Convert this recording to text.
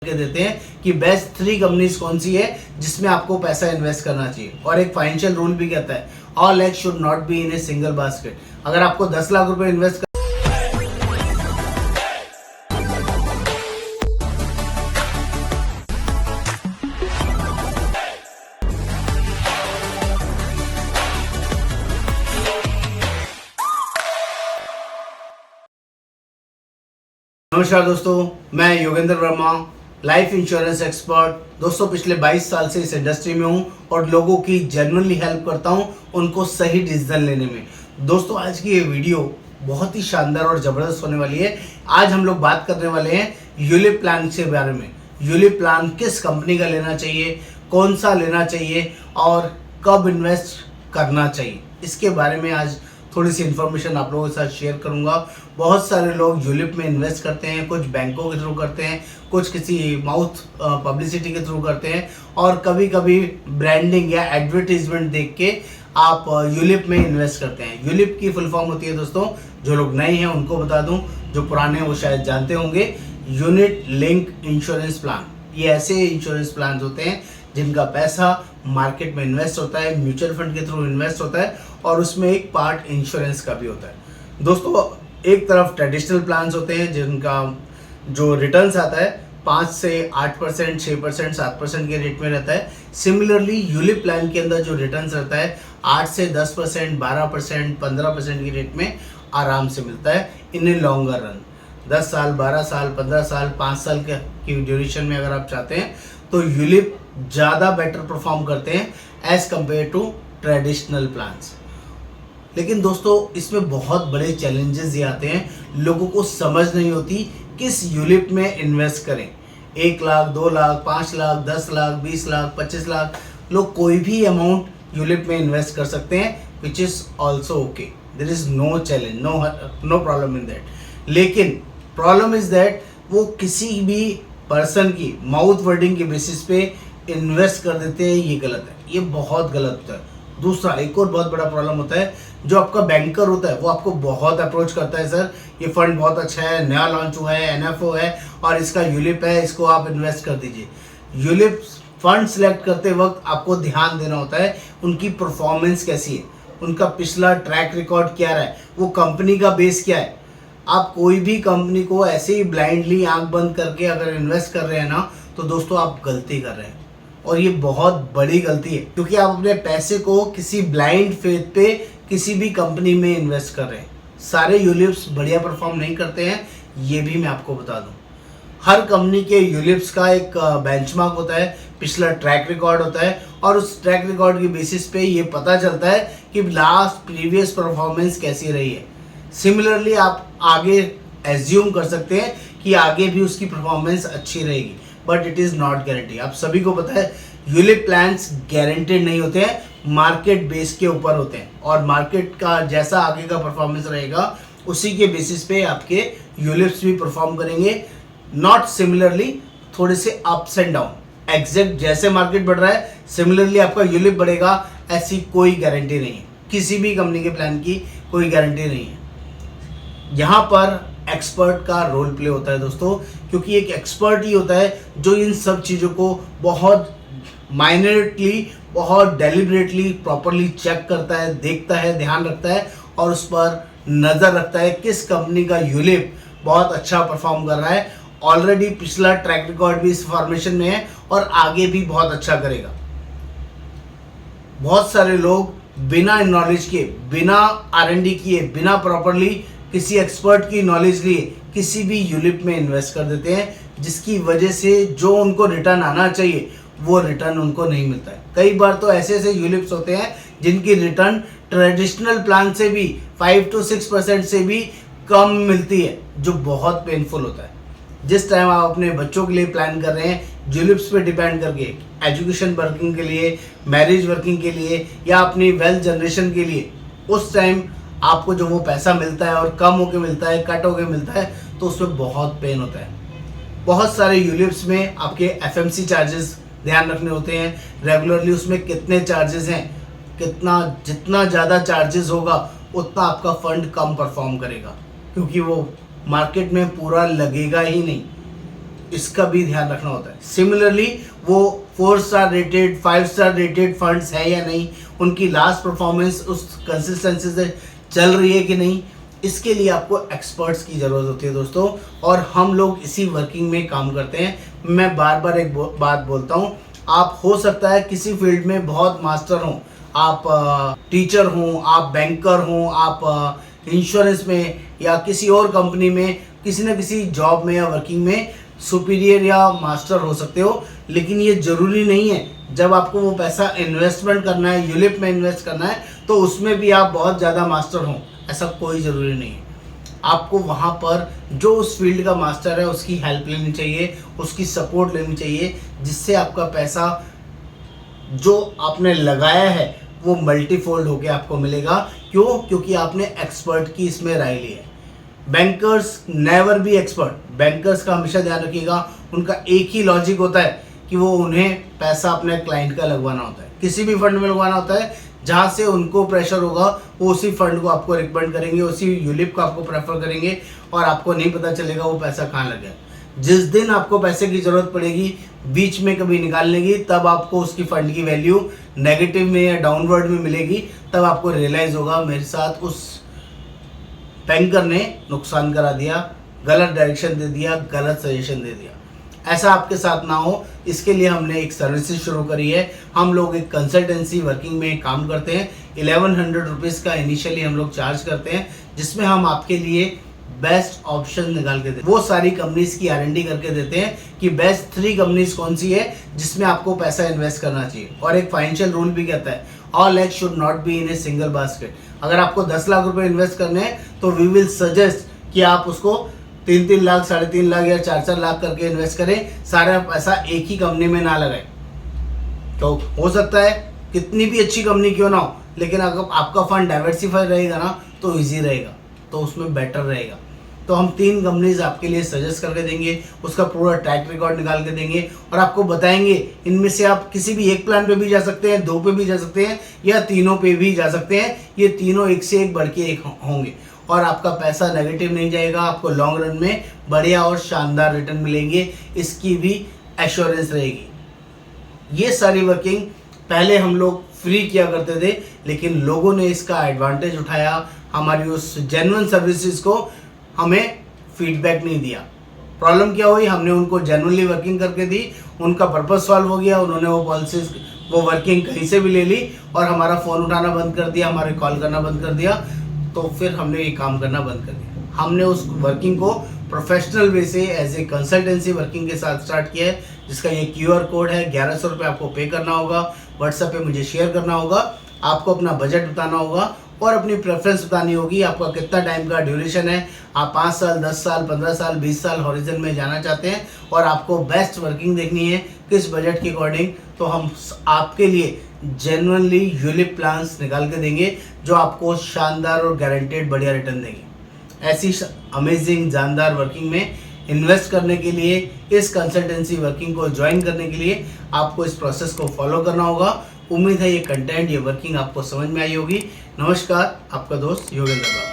के देते हैं कि बेस्ट 3 कंपनीज कौन सी है जिसमें आपको पैसा इन्वेस्ट करना चाहिए। और एक फाइनेंशियल रूल भी कहता है all eggs should not be in a single basket. अगर आपको 10 लाख रुपए इन्वेस्ट नमस्कार दोस्तों, मैं Yogendra Verma, life insurance expert. दोस्तों पिछले 22 साल से इस इंडस्ट्री में हूं और लोगों की जेन्युइनली हेल्प करता हूं उनको सही डिसीजन लेने में। दोस्तों आज की ये वीडियो बहुत ही शानदार और ज़बरदस्त होने वाली है। आज हम लोग बात करने वाले हैं यूलिप प्लान के बारे में। यूलिप प्लान किस कंपनी का लेना चाहिए, कौन सा लेना चाहिए और कब इन्वेस्ट करना चाहिए, इसके बारे में आज थोड़ी सी इन्फॉर्मेशन आप लोगों के साथ शेयर करूंगा। बहुत सारे लोग यूलिप में इन्वेस्ट करते हैं, कुछ बैंकों के थ्रू करते हैं, कुछ किसी माउथ पब्लिसिटी के थ्रू करते हैं और कभी कभी ब्रांडिंग या एडवर्टीजमेंट देख के आप यूलिप में इन्वेस्ट करते हैं। यूलिप की फुल फॉर्म होती है दोस्तों, जो लोग नए हैं उनको बता दूं, जो पुराने हैं वो शायद जानते होंगे, यूनिट लिंक इंश्योरेंस प्लान। ये ऐसे इंश्योरेंस प्लान होते हैं जिनका पैसा मार्केट में इन्वेस्ट होता है, म्यूचुअल फंड के थ्रू इन्वेस्ट होता है और उसमें एक पार्ट इंश्योरेंस का भी होता है। दोस्तों एक तरफ ट्रेडिशनल प्लान्स होते हैं जिनका जो रिटर्न्स आता है 5 से 8%, 6%, 7% के रेट में रहता है। सिमिलरली यूलिप प्लान के अंदर जो रिटर्न्स रहता है 8 से 10%, 12%, 15% के रेट में आराम से मिलता है इन ए लॉन्गर रन। 10 साल, 12 साल, 15 साल, 5 साल की ड्यूरेशन में अगर आप चाहते हैं तो यूलिप ज़्यादा बेटर परफॉर्म करते हैं as compare to traditional plans. लेकिन दोस्तों इसमें बहुत बड़े चैलेंजेस ये आते हैं, लोगों को समझ नहीं होती किस यूलिप में इन्वेस्ट करें। 1 लाख, 2 लाख, 5 लाख, 10 लाख, 20 लाख, 25 लाख, लोग कोई भी अमाउंट यूलिप में इन्वेस्ट कर सकते हैं, which is also okay. There is no challenge, no problem in that. लेकिन प्रॉब्लम इज़ दैट वो किसी भी पर्सन की माउथ वर्डिंग के बेसिस पे इन्वेस्ट कर देते हैं, ये गलत है, ये बहुत गलत होता है। दूसरा एक और बहुत बड़ा प्रॉब्लम होता है, जो आपका बैंकर होता है वो आपको बहुत अप्रोच करता है, सर ये फंड बहुत अच्छा है, नया लॉन्च हुआ है, एनएफओ है और इसका यूलिप है, इसको आप इन्वेस्ट कर दीजिए। यूलिप फंड सेलेक्ट करते वक्त आपको ध्यान देना होता है उनकी परफॉर्मेंस कैसी है, उनका पिछला ट्रैक रिकॉर्ड क्या रहा है, वो कंपनी का बेस क्या है। आप कोई भी कंपनी को ऐसे ही ब्लाइंडली आंख बंद करके अगर इन्वेस्ट कर रहे हैं ना, तो दोस्तों आप गलती कर रहे हैं और ये बहुत बड़ी गलती है, क्योंकि आप अपने पैसे को किसी ब्लाइंड फेथ पे किसी भी कंपनी में इन्वेस्ट कर रहे हैं। सारे यूलिप्स बढ़िया परफॉर्म नहीं करते हैं, ये भी मैं आपको बता दूं। हर कंपनी के यूलिप्स का एक बेंचमार्क होता है, पिछला ट्रैक रिकॉर्ड होता है और उस ट्रैक रिकॉर्ड के बेसिस पे ये पता चलता है कि लास्ट प्रीवियस परफॉर्मेंस कैसी रही है। सिमिलरली आप आगे एज्यूम कर सकते हैं कि आगे भी उसकी परफॉर्मेंस अच्छी रहेगी, but it is not guarantee. आप सभी को पता है यूलिप प्लान्स गारंटेड नहीं होते हैं, मार्केट बेस के ऊपर होते हैं और मार्केट का जैसा आगे का परफॉर्मेंस रहेगा उसी के बेसिस पे आपके यूलिप्स भी परफॉर्म करेंगे। नॉट सिमिलरली, थोड़े से अप्स एंड डाउन। एग्जैक्ट जैसे मार्केट बढ़ रहा है सिमिलरली आपका यूलिप बढ़ेगा, ऐसी कोई गारंटी नहीं है। किसी भी कंपनी के प्लान की कोई गारंटी नहीं है। यहाँ पर एक्सपर्ट का रोल प्ले होता है दोस्तों, क्योंकि एक एक्सपर्ट ही होता है जो इन सब चीज़ों को बहुत माइन्यूटली, बहुत डेलिबरेटली, प्रॉपरली चेक करता है, देखता है, ध्यान रखता है और उस पर नज़र रखता है किस कंपनी का यूलिप बहुत अच्छा परफॉर्म कर रहा है। ऑलरेडी पिछला ट्रैक रिकॉर्ड भी इस फॉर्मेशन में है और आगे भी बहुत अच्छा करेगा। बहुत सारे लोग बिना नॉलेज के, बिना R&D किए, बिना प्रॉपरली किसी एक्सपर्ट की नॉलेज लिए किसी भी यूलिप में इन्वेस्ट कर देते हैं, जिसकी वजह से जो उनको रिटर्न आना चाहिए वो रिटर्न उनको नहीं मिलता है। कई बार तो ऐसे ऐसे यूलिप्स होते हैं जिनकी रिटर्न ट्रेडिशनल प्लान से भी 5 to 6% से भी कम मिलती है, जो बहुत पेनफुल होता है। जिस टाइम आप अपने बच्चों के लिए प्लान कर रहे हैं यूलिप्स पे डिपेंड करके, एजुकेशन वर्किंग के लिए, मैरिज वर्किंग के लिए या अपनी वेल्थ जनरेशन के लिए, उस टाइम आपको जो वो पैसा मिलता है और कम होके मिलता है, कट होके मिलता है, तो उसमें बहुत पेन होता है। बहुत सारे यूलिप्स में आपके FMC चार्जेस ध्यान रखने होते हैं, रेगुलरली उसमें कितने चार्जेस हैं, जितना ज़्यादा चार्जेस होगा उतना आपका फंड कम परफॉर्म करेगा, क्योंकि वो मार्केट में पूरा लगेगा ही नहीं। इसका भी ध्यान रखना होता है। सिमिलरली वो 4 star rated 5 star rated funds है या नहीं, उनकी लास्ट परफॉर्मेंस उस कंसिस्टेंसी से चल रही है कि नहीं, इसके लिए आपको एक्सपर्ट्स की ज़रूरत होती है दोस्तों। और हम लोग इसी वर्किंग में काम करते हैं। मैं बार बार एक बात बोलता हूँ, आप हो सकता है किसी फील्ड में बहुत मास्टर हों, आप टीचर हों, आप बैंकर हों, आप इंश्योरेंस में या किसी और कंपनी में किसी न किसी जॉब में या वर्किंग में सुपीरियर या मास्टर हो सकते हो, लेकिन ये ज़रूरी नहीं है जब आपको वो पैसा इन्वेस्टमेंट करना है, यूलिप में इन्वेस्ट करना है, तो उसमें भी आप बहुत ज़्यादा मास्टर हों, ऐसा कोई ज़रूरी नहीं है। आपको वहाँ पर जो उस फील्ड का मास्टर है उसकी हेल्प लेनी चाहिए, उसकी सपोर्ट लेनी चाहिए, जिससे आपका पैसा जो आपने लगाया है वो मल्टीफोल्ड होके आपको मिलेगा। क्यों? क्योंकि आपने एक्सपर्ट की इसमें राय ली है। Bankers never be expert. Bankers का हमेशा ध्यान रखिएगा, उनका एक ही लॉजिक होता है कि वो उन्हें पैसा अपने क्लाइंट का लगवाना होता है, किसी भी फंड में लगवाना होता है। जहाँ से उनको प्रेशर होगा वो उसी फंड को आपको रिकमेंड करेंगे, उसी यूलिप को आपको प्रेफर करेंगे, और आपको नहीं पता चलेगा वो पैसा कहाँ लगे। जिस दिन आपको पैसे की ज़रूरत पड़ेगी बीच में कभी निकालने की, तब आपको उसकी फंड की वैल्यू नेगेटिव में या डाउनवर्ड में मिलेगी। तब आपको रियलाइज़ होगा मेरे साथ उस बैंकर ने नुकसान करा दिया, गलत डायरेक्शन दे दिया, गलत सजेशन दे दिया। ऐसा आपके साथ ना हो, इसके लिए हमने एक सर्विसेज शुरू करी है। हम लोग एक कंसल्टेंसी वर्किंग में काम करते हैं। 1100 रुपीज़ का इनिशियली हम लोग चार्ज करते हैं, जिसमें हम आपके लिए बेस्ट ऑप्शन निकाल के देते हैं। वो सारी कंपनीज की R&D करके देते हैं कि बेस्ट 3 कंपनीज कौन सी है जिसमें आपको पैसा इन्वेस्ट करना चाहिए। और एक फाइनेंशियल रूल भी कहता है, all eggs should not be in a single basket. अगर आपको 10 लाख रुपए इन्वेस्ट करने हैं तो वी विल सजेस्ट कि आप उसको 3-3 लाख, 3.5 लाख या 4-4 लाख करके इन्वेस्ट करें। सारा पैसा एक ही कंपनी में ना लगाएं। तो हो सकता है कितनी भी अच्छी कंपनी क्यों ना हो, लेकिन अगर आपका फंड डाइवर्सिफाई रहेगा ना तो ईजी रहेगा, तो उसमें बेटर रहेगा। तो हम 3 कंपनीज आपके लिए सजेस्ट करके देंगे, उसका पूरा ट्रैक रिकॉर्ड निकाल के देंगे और आपको बताएंगे इनमें से आप किसी भी एक प्लान पे भी जा सकते हैं, 2 पे भी जा सकते हैं या तीनों पे भी जा सकते हैं। ये तीनों एक से एक बढ़ के एक होंगे और आपका पैसा नेगेटिव नहीं जाएगा। आपको लॉन्ग रन में बढ़िया और शानदार रिटर्न मिलेंगे, इसकी भी एश्योरेंस रहेगी। ये सारी वर्किंग पहले हम लोग फ्री किया करते थे, लेकिन लोगों ने इसका एडवांटेज उठाया, हमारी उस जेन्युइन सर्विसेज को हमें फीडबैक नहीं दिया। प्रॉब्लम क्या हुई, हमने उनको जेन्युइनली वर्किंग करके दी, उनका पर्पस सॉल्व हो गया, उन्होंने वो पॉलिसीज वो वर्किंग कहीं से भी ले ली और हमारा फ़ोन उठाना बंद कर दिया, हमारे कॉल करना बंद कर दिया। तो फिर हमने ये काम करना बंद कर दिया। हमने उस वर्किंग को प्रोफेशनल वे से एज ए कंसल्टेंसी वर्किंग के साथ स्टार्ट किया है, जिसका ये QR कोड है। 1100 रुपये आपको पे करना होगा, व्हाट्सएप पे मुझे शेयर करना होगा, आपको अपना बजट बताना होगा और अपनी प्रेफरेंस बतानी होगी। आपका कितना टाइम का ड्यूरेशन है, आप 5 साल, 10 साल, 15 साल, 20 साल हॉरिजन में जाना चाहते हैं और आपको बेस्ट वर्किंग देखनी है किस बजट के अकॉर्डिंग, तो हम आपके लिए जेन्युइनली यूलिप प्लान्स निकाल के देंगे जो आपको शानदार और गारंटेड बढ़िया रिटर्न देंगे। ऐसी अमेजिंग जानदार वर्किंग में इन्वेस्ट करने के लिए, इस कंसल्टेंसी वर्किंग को ज्वाइन करने के लिए आपको इस प्रोसेस को फॉलो करना होगा। उम्मीद है ये कंटेंट, ये वर्किंग आपको समझ में आई होगी। नमस्कार, आपका दोस्त योगेंद्र।